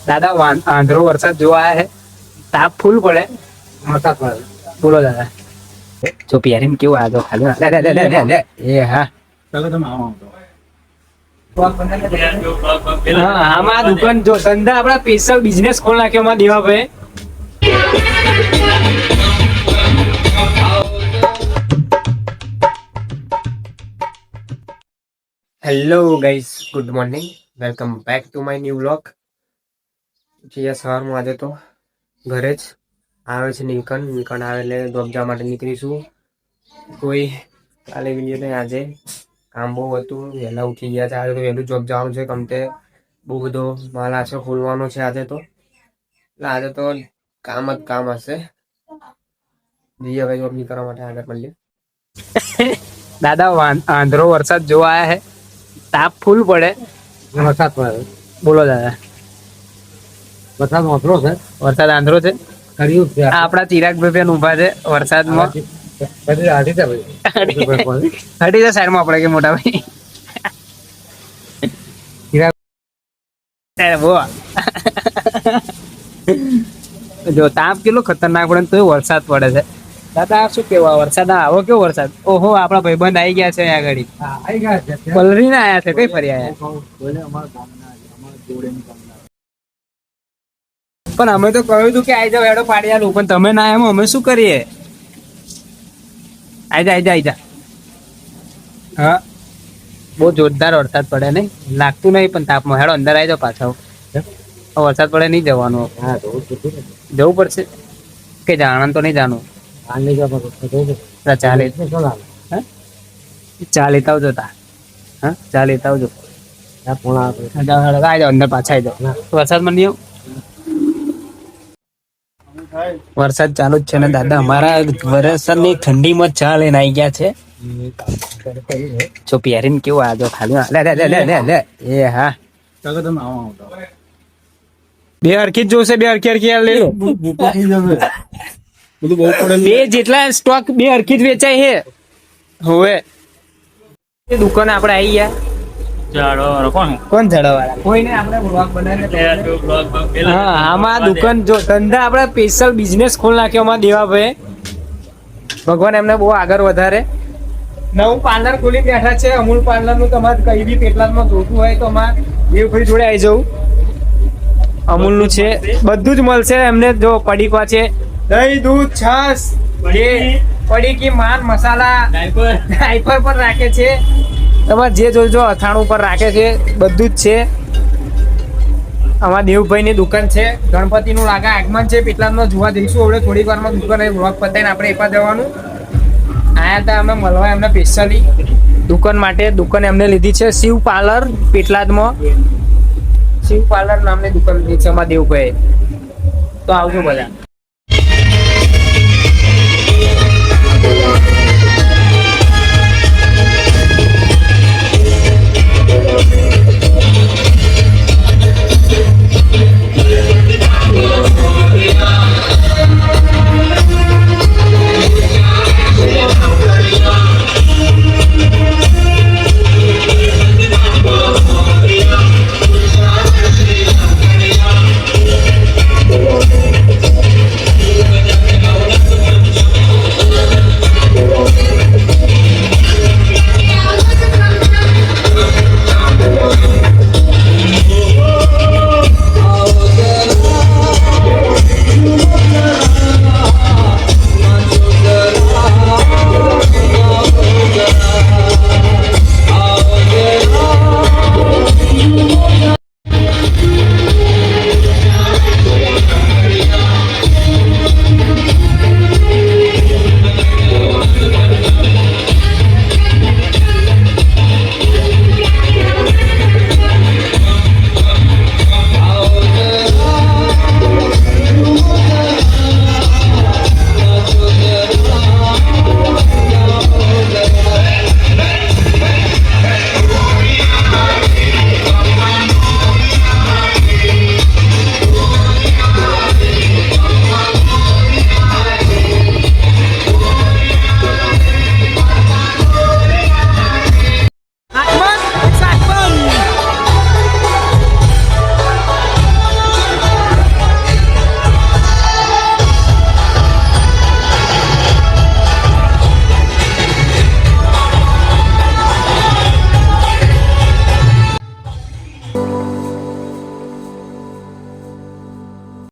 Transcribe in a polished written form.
દાદા આંધ્રો વરસાદ જોવા આયા હે, તાપ ફૂલ પડે, વરસાદ પડે. બોલો દાદા, જો પહેરીને કેવું આગળ ખાલી એ હા આમાં દુકાન જો ધંધા આપડા સ્પેશિયલ બિઝનેસ ખોલ નાખ્યો માં Devabhai. Hello guys, good morning, welcome back to my new vlog. સવારમાં આજે તો ઘરે જ આવે છે નીકણ આવે એટલે જોબ જવા માટે નીકળીશું. કોઈ કાલે વિડીયો નહીં, આજે કામ બહુ હતું, વહેલા ઉઠી ગયા છે. આજે તો વહેલું જોબ જવાનું છે, કેમ કે બહુ બધો માલ આછો ખોલવાનો છે આજે તો. એટલે આજે તો કામ જ કામ હશે. જઈએ હવે જોબ નીકળવા માટે આગળ મળીએ. દાદા આંધ્રો વરસાદ જોવા આયા હે, તાપ ફૂલ પડે, વરસાદ પડે. બોલો દાદા, વરસાદ આંધ્રો છે, વરસાદ આંધ્રો છે. આપડા ચિરાગ ભાઈ ઉભા છે વરસાદમાં. હટી જા સાઈડ માં આપડે કે મોટા ભાઈ. જો તાપ કેટલો ખતરનાક પડે તો વરસાદ પડે છે. દાદા શું કેવા, વરસાદ આવો કેવો વરસાદ. ઓહો, આપડા ભાઈબંધ આવી ગયા છે આગળ, પલરીને આયા છે. કઈ ફરી આયા? પણ અમે તો કહ્યું હતું કે આઈ જાવ, એડો પાડી આલું, પણ તમે ના એમ અમે શું કરીએ? આઈ જા. હા, બહુ જોરદાર વરસાદ પડે નહીં, લાગતું નહીં પણ તાપમાં. હેડો અંદર આવી જાવ પાછા. વરસાદ પડે નહીં જવાનું, જવું પડશે કે જાણ તો નહીં જાણવું. ચા લેતા આવજો તા. હા, ચા લેતા આવજો. આવી જાવ અંદર પાછા આવી જાવ. વરસાદમાં નહીં આવું. વરસાદ ચાલુ જ છે ને દાદા, અમારા વરસાદની ઠંડીમાં ચા લઈને આવી ગયા છે. જો પહેરીને કેવું આગળ ખાલી એ હા બે હરખી જ જોશે, બે હરખી લે લો. બે જેટલા સ્ટોક બે હરખી જ વેચાય છે. હોવે દુકાન આપડે આવી ગયા. કોણ ઝાડવાળા? કોઈને આપણે બ્લોગ બનાવીને. હા, આમાં દુકાન જો ધંધા આપડે સ્પેશિયલ બિઝનેસ ખોલ નાખ્યો માં દેવાભાઈ. ભગવાન એમને બહુ આગળ વધારે. નવું પાર્લર ખોલી બેઠા છે, અમૂલ પાર્લર નું. તમારે કઈ બી પેટલાદમાં જોતું હોય તો અમારે દેવભાઈ જોડે આવી જવું. અમૂલ નું છે, બધું જ મળશે એમને. જો પડીકા છે, દહીં, દૂધ, છાશ, પડીકી, માન મસાલા, ડાયપર પર રાખે છે. તમારે જે જોજો અથાણું પર રાખે છે, બધું જ છે. અમારા દેવભાઈ ની દુકાન છે. ગણપતિ નું લાગે આગમન છે, પેટલાદમાં જોવા જઈશું હવે થોડીક વારમાં. દુકાન વ્લોગ પતાવીને આપણે એપા જવાનું. આયા હતા અમે મળવા એમને સ્પેશિયલી દુકાન માટે. દુકાન એમને લીધી છે શિવ પાર્લર પેટલાદમાં. શિવ પાર્લર નામની દુકાન લીધી છે અમારા દેવભાઈ. તો આવજો બધા.